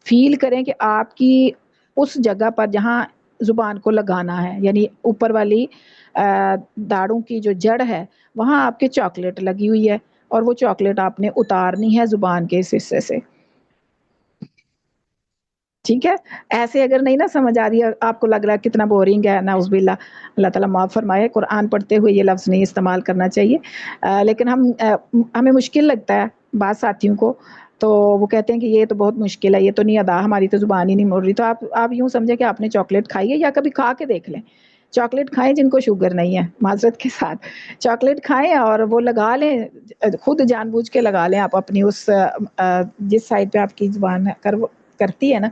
فیل کریں کہ آپ کی اس جگہ پر جہاں زبان کو لگانا ہے، یعنی اوپر والی داڑوں کی جو جڑ ہے وہاں آپ کے چاکلیٹ لگی ہوئی ہے، اور وہ چاکلیٹ آپ نے اتارنی ہے زبان کے اس حصے سے. ٹھیک ہے. ایسے اگر نہیں نا سمجھ آ رہی ہے، آپ کو لگ رہا ہے کتنا بورنگ ہے، نعوذ باللہ، اللہ تعالیٰ معاف فرمائے، قرآن پڑھتے ہوئے یہ لفظ نہیں استعمال کرنا چاہیے. لیکن ہمیں مشکل لگتا ہے بعض ساتھیوں کو، تو وہ کہتے ہیں کہ یہ تو بہت مشکل ہے، یہ تو نہیں ادا، ہماری تو زبان ہی نہیں مڑ رہی. تو آپ یوں سمجھیں کہ آپ نے چاکلیٹ کھائی ہے، یا کبھی کھا کے دیکھ لیں. چاکلیٹ کھائیں جن کو شوگر نہیں ہے، معذرت کے ساتھ چاکلیٹ کھائیں اور وہ لگا لیں، خود جان بوجھ کے لگا لیں آپ اپنی اس جس سائڈ پہ آپ کی زبان کرتی ہے نا،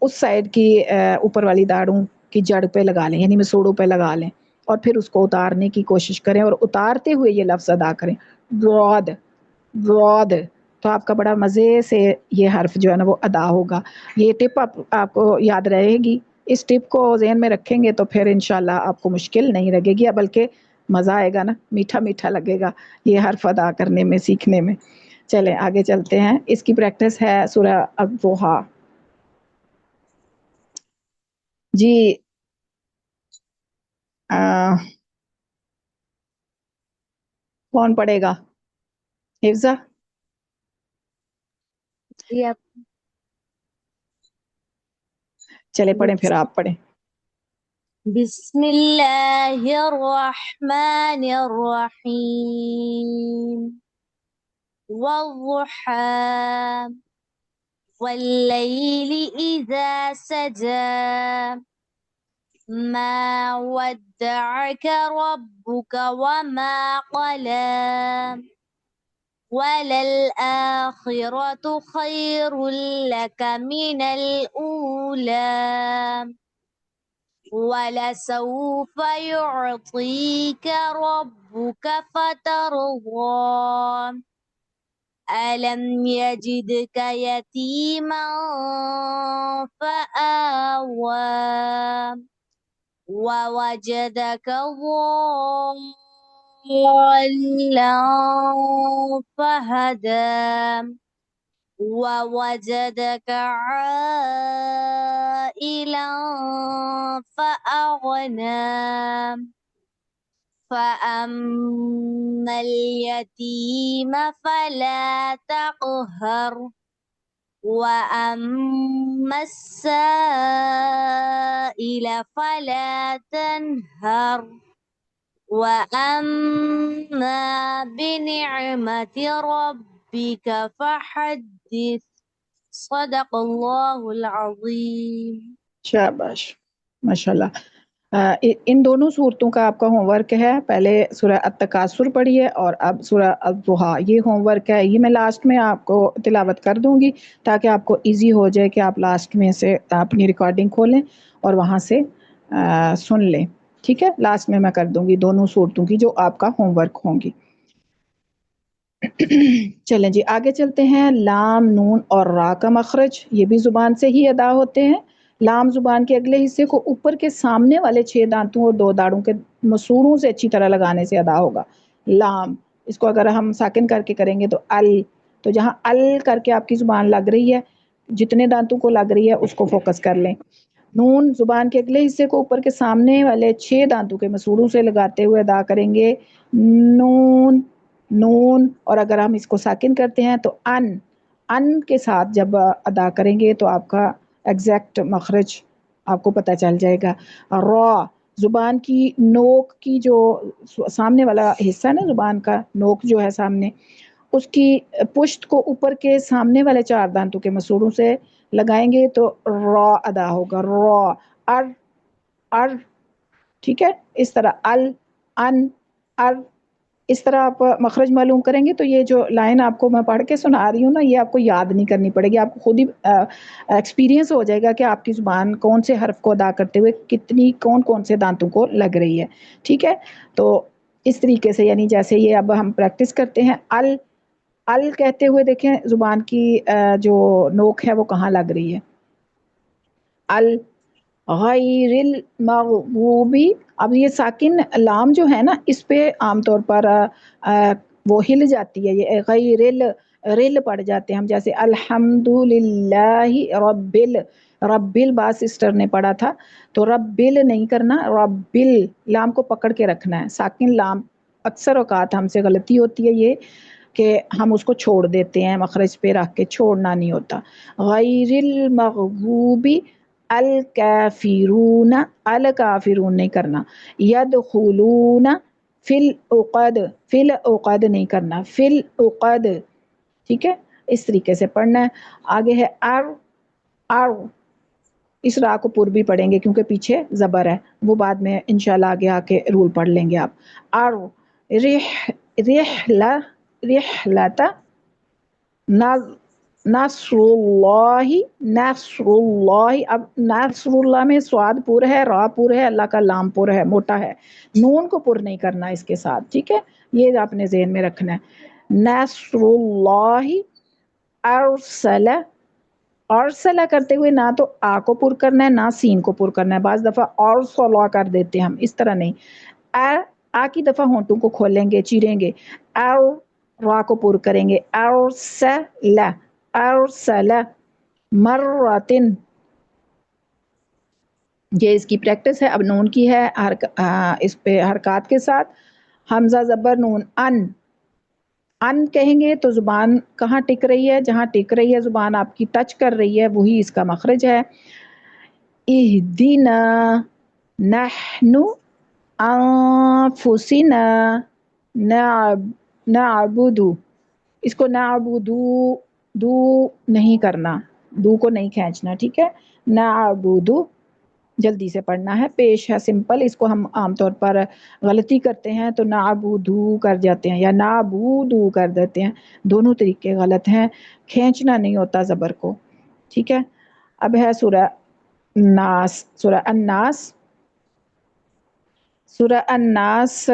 اس سائڈ کی اوپر والی داڑوں کی جڑ پہ لگا لیں، یعنی مسوڑوں پہ لگا لیں، اور پھر اس کو اتارنے کی کوشش کریں، اور اتارتے ہوئے یہ لفظ ادا کریں، براد براد. تو آپ کا بڑا مزے سے یہ حرف جو ہے نا وہ ادا ہوگا. یہ ٹپ آپ کو یاد رہے گی. اس ٹپ کو ذہن میں رکھیں گے تو پھر انشاءاللہ آپ کو مشکل نہیں لگے گی، بلکہ مزہ آئے گا نا، میٹھا میٹھا لگے گا یہ حرف ادا کرنے میں، سیکھنے میں. چلیں آگے چلتے ہیں. اس کی پریکٹس ہے سورہ الضحیٰ. جی کون پڑھے گا؟ حفظہ؟ جی آپ. چلے پڑھیں، پھر آپ پڑھیں. بسم اللہ الرحمن الرحیم. والضحى والليل إذا سجى ما ودعك ربك وما قلى وللآخرة خير لك من الأولى ولسوف يعطيك ربك فترضى ألم يجدك يتيما فآوى ووجدك ضالا فهدى ووجدك عائلا فأغنى فأما اليتيم فلا تقهر وأما السائل فلا تنهر وأما بنعمة ربك فحدث. صدق اللہ العظیم. شاباش، ماشاءاللہ. ان دونوں صورتوں کا آپ کا ہوم ورک ہے. پہلے سورہ التکاثر پڑھیے اور اب سورہ الضحیٰ. یہ ہوم ورک ہے، یہ میں لاسٹ میں آپ کو تلاوت کر دوں گی تاکہ آپ کو ایزی ہو جائے کہ آپ لاسٹ میں سے اپنی ریکارڈنگ کھولیں اور وہاں سے سن لیں. ٹھیک ہے، لاسٹ میں کر دوں گی دونوں صورتوں کی جو آپ کا ہوم ورک ہوں گی. چلیں جی آگے چلتے ہیں. لام، نون اور را کا مخرج یہ بھی زبان سے ہی ادا ہوتے ہیں. لام زبان کے اگلے حصے کو اوپر کے سامنے والے 6 دانتوں اور 2 داڑوں کے مسوڑوں سے اچھی طرح لگانے سے ادا ہوگا. لام، اس کو اگر ہم ساکن کر کے کریں گے تو ال، تو جہاں ال کر کے آپ کی زبان لگ رہی ہے، جتنے دانتوں کو لگ رہی ہے اس کو فوکس کر لیں. نون زبان کے اگلے حصے کو اوپر کے سامنے والے 6 دانتوں کے مسوڑوں سے لگاتے ہوئے ادا کریں گے. نون نون. اور اگر ہم اس کو ساکن کرتے ہیں تو ان کے ساتھ جب ادا کریں گے تو آپ کا ایگزیکٹ مخرج آپ کو پتہ چل جائے گا. را زبان کی نوک کی جو سامنے والا حصہ ہے نا، زبان کا نوک جو ہے سامنے، اس کی پشت کو اوپر کے سامنے والے 4 دانتوں کے مسوڑوں سے لگائیں گے تو را ادا ہوگا. را ار. ٹھیک ہے، اس طرح ال، ان، ار. اس طرح آپ مخرج معلوم کریں گے تو یہ جو لائن آپ کو میں پڑھ کے سنا رہی ہوں نا، یہ آپ کو یاد نہیں کرنی پڑے گی. آپ کو خود ہی ایکسپیرینس ہو جائے گا کہ آپ کی زبان کون سے حرف کو ادا کرتے ہوئے کتنی کون سے دانتوں کو لگ رہی ہے. ٹھیک ہے، تو اس طریقے سے یعنی جیسے یہ اب ہم پریکٹس کرتے ہیں. ال کہتے ہوئے دیکھیں زبان کی جو نوک ہے وہ کہاں لگ رہی ہے. ال غیر المغضوبی. اب یہ ساکن لام جو ہے نا، اس پہ عام طور پر وہ ہل جاتی ہے، یہ غیر رل پڑ جاتے ہیں ہم، جیسے الحمدللہ ربل با سسٹر نے پڑھا تھا تو ربل نہیں کرنا، ربل لام کو پکڑ کے رکھنا ہے. ساکن لام اکثر اوقات ہم سے غلطی ہوتی ہے یہ کہ ہم اس کو چھوڑ دیتے ہیں، مخرج پہ رکھ کے چھوڑنا نہیں ہوتا. غیر المغضوب الکافرون، الکافرون نہیں کرنا. یدخلون فی العقد، فی العقد نہیں کرنا، فی العقد. ٹھیک ہے، اس طریقے سے پڑھنا ہے. آگے ہے ار، اس را کو پر بھی پڑھیں گے کیونکہ پیچھے زبر ہے، وہ بعد میں انشاءاللہ آگے آ کے رول پڑھ لیں گے آپ. ار رحلت نصر اللہ، نصر اللہ. اب نصر اللہ میں سواد پر ہے، را پر ہے، اللہ کا لام پر ہے، موٹا ہے، نون کو پر نہیں کرنا اس کے ساتھ. ٹھیک ہے، یہ آپ نے ذہن میں رکھنا ہے. نصر اللہ ارسل، ارسلہ کرتے ہوئے نہ تو آ کو پر کرنا ہے نہ سین کو پر کرنا ہے. بعض دفعہ ارسلہ کر دیتے ہیں ہم، اس طرح نہیں. آ کی دفعہ ہونٹوں کو کھولیں گے، چیریں گے. را کو پر کریں گے. ارسل، ارسل مرتن. یہ اس کی پریکٹس ہے. اب نون کی ہے اس پہ حرکات کے ساتھ. حمزہ زبر نون، ان کہیں گے تو زبان کہاں ٹک رہی ہے؟ جہاں ٹک رہی ہے زبان آپ کی ٹچ کر رہی ہے وہی اس کا مخرج ہے. اہدنا نحن انفسنا نعبد، اس کو نعبدو، دو نہیں کرنا، دو کو نہیں کھینچنا. ٹھیک ہے، نعبد، جلدی سے پڑھنا ہے. پیش ہے سمپل، اس کو ہم عام طور پر غلطی کرتے ہیں تو نعبدو کر جاتے ہیں یا نعبودو کر دیتے ہیں. دونوں طریقے غلط ہیں، کھینچنا نہیں ہوتا زبر کو. ٹھیک ہے، اب ہے سورہ ناس، سورہ الناس. سورہ الناس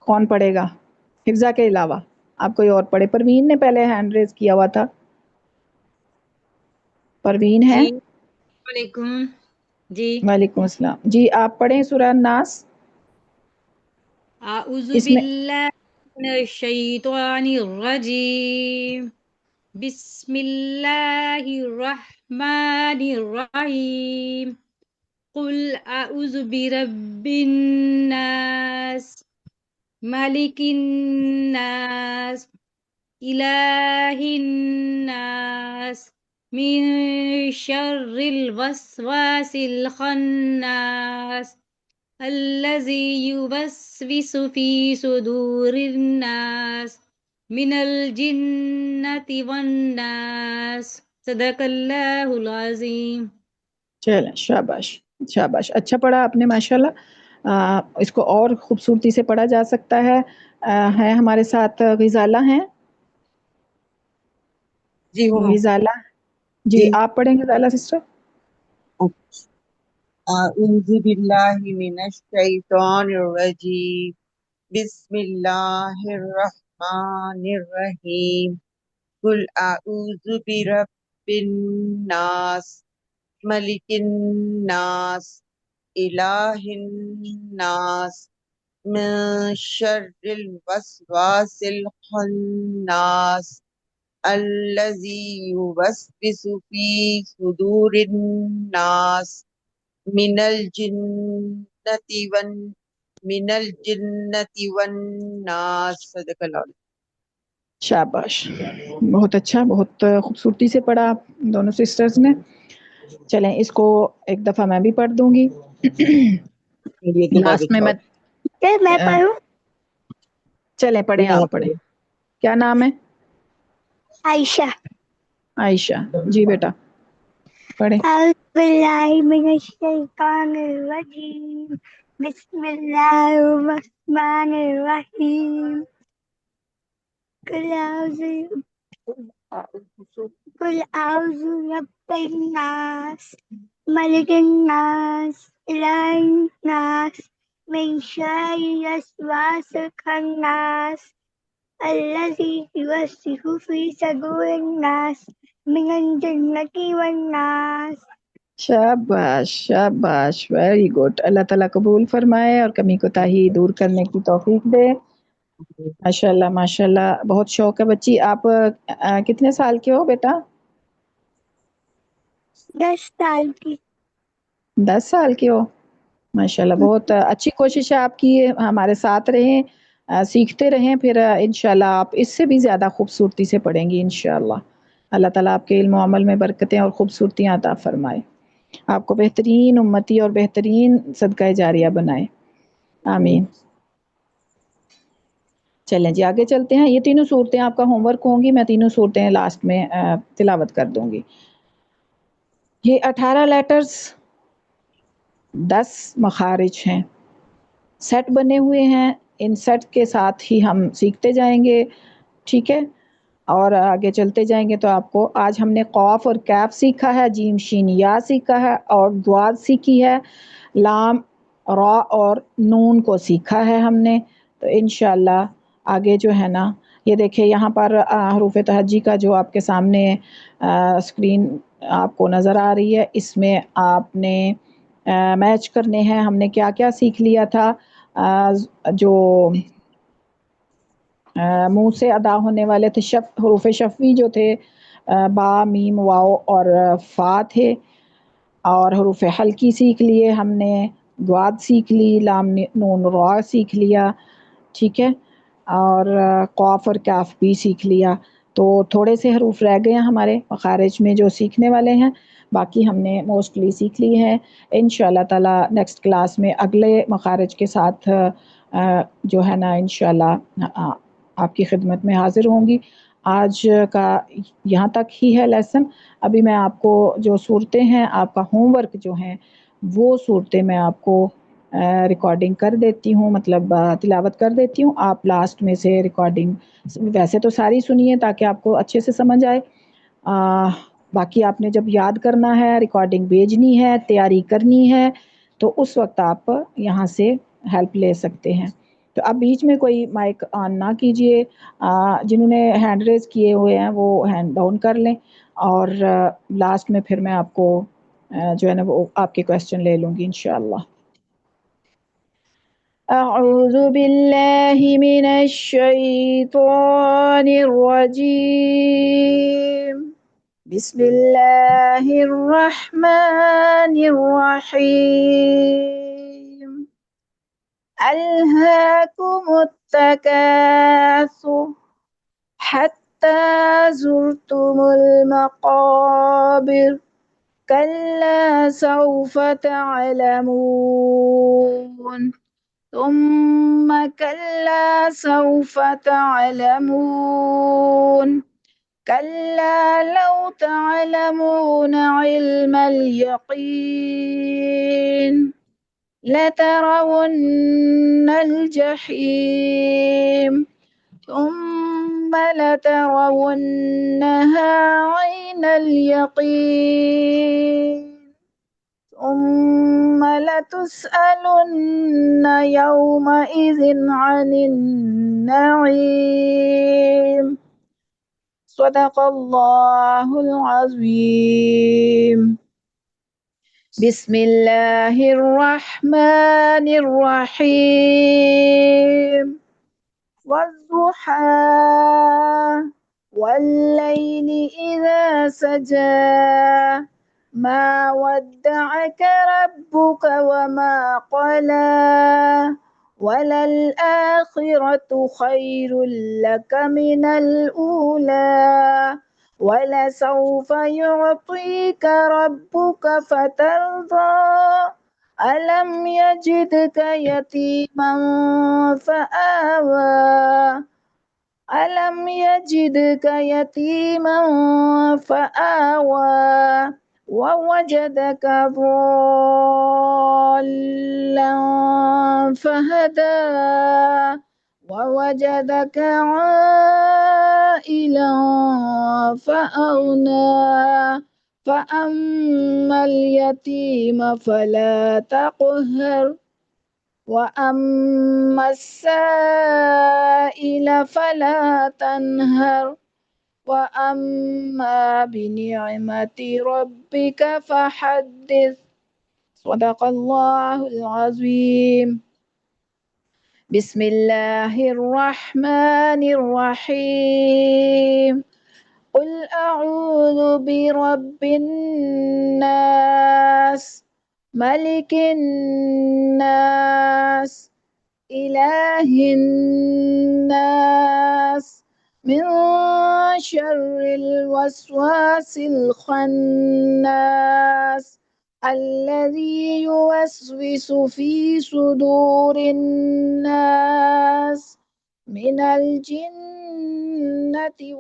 کون پڑھے گا حفظہ کے علاوہ؟ آپ کوئی اور پڑھے؟ پروین نے پہلے ہینڈ ریز کیا ہوا تھا. پروین ہے؟ جی وعلیکم. جی وعلیکم السلام. جی آپ پڑھیں سورہ الناس. اعوذ اس میں باللہ من الشیطان الرجیم. بسم اللہ الرحمن الرحیم. قل اعوذ برب الناس ملک الناس الہ الناس من شر الوسواس الخناس الذي يوسوس في صدور الناس من الجنة والناس. صدق اللہ العظیم. چلیں، شاباش شاباش، اچھا پڑھا آپ نے ماشاءاللہ. اس کو اور خوبصورتی سے پڑھا جا سکتا ہے. ہے ہمارے ساتھ غزالہ ہیں؟ جی ہوں. غزالہ جی جی آپ پڑھیں غزالہ سسٹر. اعوذ باللہ من الشیطان الرجیم. بسم اللہ الرحمن الرحیم. قل اعوذ برب الناس ملک الناس الہ الناس من شر الوسواس الخناس الذي يوسوس في صدور الناس من الجنة والناس. صدق اللہ. شاباش، بہت اچھا، بہت خوبصورتی سے پڑھا آپ دونوں سسٹرز نے. چلیں اس کو ایک دفعہ میں بھی پڑھ دوں گی. یہ تو بہت لاسٹ میں اچھا میں پڑھوں؟ چلیں پڑھیں، آپ پڑھیں. کیا نام ہے؟ عائشہ. عائشہ. جی بیٹا پڑھیں. اعوذ باللہ من الشیطان الرجیم. بسم اللہ الرحمن الرحیم. قل اعوذ برب الناس ملک الناس الہ الناس من شر الوسواس الخناس الذي يوسوس في صدور الناس من الجنة والناس. شاباش شاباش، ویری گڈ. اللہ تعالیٰ قبول فرمائے اور کمی کوتاہی دور کرنے کی توفیق دے. ماشاءاللہ ماشاءاللہ، بہت شوق ہے بچی. آپ کتنے سال کے ہو بیٹا؟ 10 سال کی. 10 سال کے ہو. ماشاءاللہ بہت اچھی کوشش ہے آپ کی، ہمارے ساتھ رہیں. سیکھتے رہیں، پھر انشاءاللہ آپ اس سے بھی زیادہ خوبصورتی سے پڑھیں گی انشاءاللہ۔ اللہ تعالیٰ آپ کے علم و عمل میں برکتیں اور خوبصورتیاں عطا فرمائے، آپ کو بہترین امتی اور بہترین صدقہ جاریہ بنائے، آمین۔ چلیں جی آگے چلتے ہیں۔ یہ تینوں صورتیں آپ کا ہوم ورک ہوں گی، میں تینوں صورتیں لاسٹ میں تلاوت کر دوں گی۔ یہ 18 لیٹرز 10 مخارج ہیں، سیٹ بنے ہوئے ہیں، ان سیٹ کے ساتھ ہی ہم سیکھتے جائیں گے، ٹھیک ہے؟ اور آگے چلتے جائیں گے تو آپ کو آج ہم نے قاف اور کیف سیکھا ہے، جیم شین یا سیکھا ہے، اور ضاد سیکھی ہے، لام را اور نون کو سیکھا ہے ہم نے۔ تو انشاءاللہ آگے جو ہے نا، یہ دیکھیں یہاں پر حروف تہجی کا جو آپ کے سامنے اسکرین آپ کو نظر آ رہی ہے، اس میں آپ نے میچ کرنے ہیں۔ ہم نے کیا کیا سیکھ لیا تھا؟ جو منہ سے ادا ہونے والے تھے حروف شفوی جو تھے، با، میم، واو اور فا تھے، اور حروف حلقی سیکھ لیے ہم نے، ضاد سیکھ لی، لام نون را سیکھ لیا، ٹھیک ہے، اور قاف اور کاف بھی سیکھ لیا۔ تو تھوڑے سے حروف رہ گئے ہیں ہمارے مخارج میں جو سیکھنے والے ہیں، باقی ہم نے موسٹلی سیکھ لی ہیں۔ انشاءاللہ تعالی نیکسٹ کلاس میں اگلے مخارج کے ساتھ جو ہے نا انشاءاللہ آپ کی خدمت میں حاضر ہوں گی۔ آج کا یہاں تک ہی ہے لیسن۔ ابھی میں آپ کو جو صورتیں ہیں، آپ کا ہوم ورک جو ہیں، وہ صورتیں میں آپ کو ریکارڈنگ کر دیتی ہوں، مطلب تلاوت کر دیتی ہوں، آپ لاسٹ میں سے ریکارڈنگ ویسے تو ساری سنیے تاکہ آپ کو اچھے سے سمجھ آئے، باقی آپ نے جب یاد کرنا ہے، ریکارڈنگ بھیجنی ہے، تیاری کرنی ہے، تو اس وقت آپ یہاں سے ہیلپ لے سکتے ہیں۔ تو اب بیچ میں کوئی مائک آن نہ کیجئے، جنہوں نے ہینڈ ریز کیے ہوئے ہیں وہ ہینڈ ڈاؤن کر لیں، اور لاسٹ میں پھر میں آپ کو جو ہے نا وہ آپ کے کویسچن لے لوں گی انشاءاللہ۔ اعوذ باللہ من الشیطان الرجیم، بسم اللہ الرحمن الرحیم، الہاکم التکاثر حتی زرتم المقابر کلا سوف تعلمون ثم كلا سوف تعلمون كلا لو تعلمون علم اليقين لترون الجحيم ثم لترونها عين اليقين ثم لتسألن يومئذ عن النعيم صدق اللہ العظیم۔ بسم اللہ الرحمن الرحیم، والضحى والليل إذا سجى ما ودعك ربك وما قلى وللآخرة خير لك من الأولى ولسوف يعطيك ربك فترضى ألم يجدك يتيما فآوى ألم يجدك يتيما فآوى ووجدك ضالا فهدى ووجدك عائلا فأغنى فأما اليتيم فلا تقهر وأما السائل فلا تنهر وأما بنعمة ربك فحدث صدق الله العظيم۔ بسم الله الرحمن الرحيم، قل أعوذ برب الناس ملك الناس إله الناس من شر الوسواس الخناس الذي يوسوس في صدور الناس من الجنة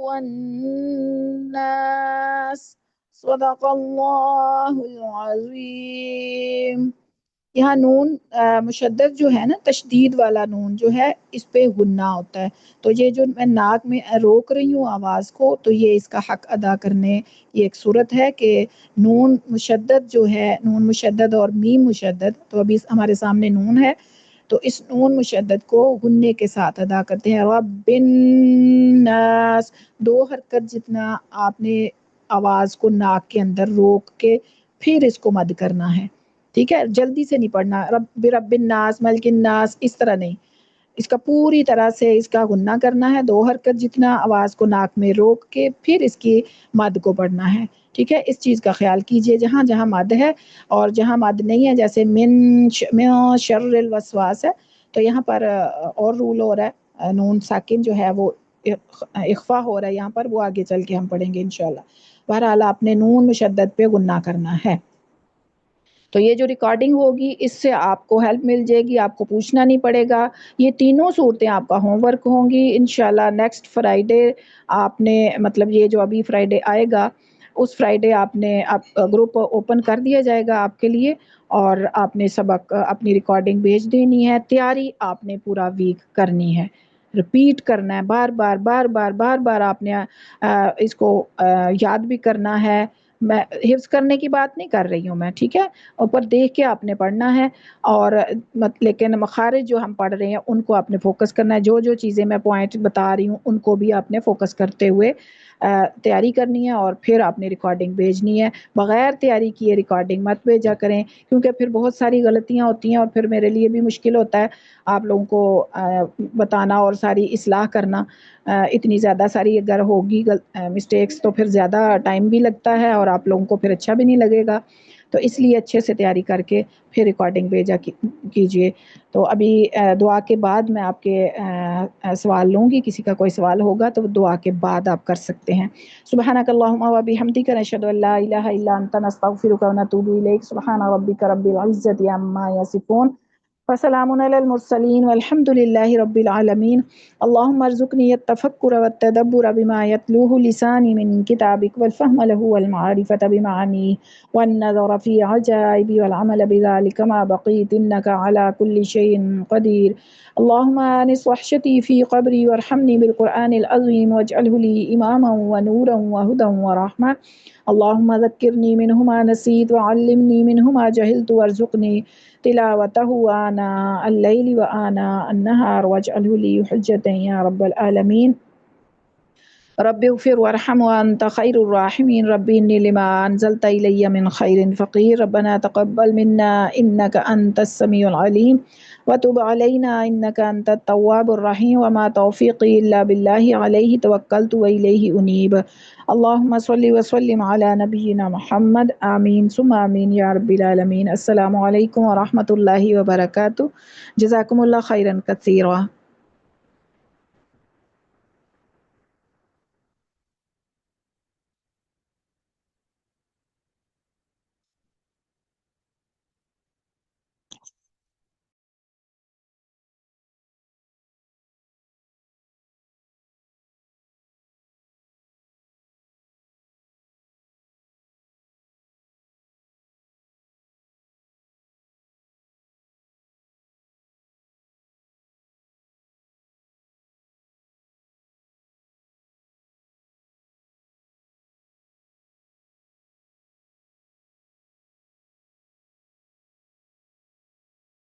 والناس صدق اللہ العظیم. یہاں نون مشدد جو ہے نا، تشدید والا نون جو ہے، اس پہ غنہ ہوتا ہے. تو یہ جو میں ناک میں روک رہی ہوں آواز کو، تو یہ اس کا حق ادا کرنے یہ ایک صورت ہے کہ نون مشدد جو ہے، نون مشدد اور میم مشدد، تو ابھی ہمارے سامنے نون ہے، تو اس نون مشدد کو غنے کے ساتھ ادا کرتے ہیں. رب الناس، 2 حرکت جتنا آپ نے آواز کو ناک کے اندر روک کے پھر اس کو مد کرنا ہے. ٹھیک ہے، جلدی سے نہیں پڑھنا رب الناس ملک الناس، اس طرح نہیں، اس کا پوری طرح سے اس کا غنہ کرنا ہے. 2 حرکت جتنا آواز کو ناک میں روک کے پھر اس کی مد کو پڑھنا ہے. ٹھیک ہے، اس چیز کا خیال کیجئے. جہاں جہاں مد ہے اور جہاں مد نہیں ہے، جیسے من شر الوسواس ہے، تو یہاں پر اور رول ہو رہا ہے، نون ساکن جو ہے وہ اخفا ہو رہا ہے یہاں پر، وہ آگے چل کے ہم پڑھیں گے انشاءاللہ. بہرحال آپ نے نون مشدد پہ غنہ کرنا ہے. تو یہ جو ریکارڈنگ ہوگی اس سے آپ کو ہیلپ مل جائے گی، آپ کو پوچھنا نہیں پڑے گا. یہ تینوں صورتیں آپ کا ہوم ورک ہوں گی انشاءاللہ. نیکسٹ فرائیڈے آپ نے، مطلب یہ جو ابھی فرائیڈے آئے گا، اس فرائیڈے آپ نے گروپ اوپن کر دیا جائے گا آپ کے لیے، اور آپ نے سبق اپنی ریکارڈنگ بھیج دینی ہے. تیاری آپ نے پورا ویک کرنی ہے، رپیٹ کرنا ہے، بار بار بار بار بار بار آپ نے اس کو یاد بھی کرنا ہے. میں حفظ کرنے کی بات نہیں کر رہی ہوں میں، ٹھیک ہے، اوپر دیکھ کے آپ نے پڑھنا ہے. اور لیکن مخارج جو ہم پڑھ رہے ہیں ان کو آپ نے فوکس کرنا ہے. جو جو چیزیں میں پوائنٹ بتا رہی ہوں ان کو بھی آپ نے فوکس کرتے ہوئے تیاری کرنی ہے، اور پھر آپ نے ریکارڈنگ بھیجنی ہے. بغیر تیاری کیے ریکارڈنگ مت بھیجا کریں، کیونکہ پھر بہت ساری غلطیاں ہوتی ہیں اور پھر میرے لیے بھی مشکل ہوتا ہے آپ لوگوں کو بتانا اور ساری اصلاح کرنا. اتنی زیادہ ساری اگر ہوگی مسٹیکس تو پھر زیادہ ٹائم بھی لگتا ہے اور آپ لوگوں کو پھر اچھا بھی نہیں لگے گا. تو اس لیے اچھے سے تیاری کر کے پھر ریکارڈنگ بھیجا کیجئے. تو ابھی دعا کے بعد میں آپ کے سوال لوں گی. کسی کا کوئی سوال ہوگا تو دعا کے بعد آپ کر سکتے ہیں. سبحانک اللہم و بحمدک نشہد ان لا الہ الا انت نستغفرک و نتوب الیک. سبحان ربک رب العزۃ عما یصفون وسلام علی المرسلین والحمد للہ رب العالمین. اللہم ارزقنی التفکر والتدبر بما یتلوہ لسانی من کتابک والفہم لہ والمعرفۃ بمعانیہ والنظر في عجائب والعمل بذلك ما بقيت إنك على كل شيء قدير. اللهم آنس وحشتي في قبري وارحمني بالقرآن العظيم واجعله لي إماما ونورا وهدى ورحمة. اللهم ذكرني منه ما نسيت وعلمني منه ما جهلت وارزقني تلاوته آناء الليل وآناء النهار واجعله لي حجة يا رب العالمين. رب اغفر وارحم وانت خیر الراحمین. رب انی لما انزلت الی من خیر فقیر. ربنا تقبل منا انک انت السمیع العلیم وتب علینا انک انت التواب الرحیم. وما توفیقی الا باللہ علیہ توکلت والیہ انیب. اللہم صلی وسلم علی نبینا محمد. آمین ثم آمین یا رب العالمین. السلام علیکم ورحمۃ اللہ وبرکاتہ. جزاکم اللہ خیرا کثیرا.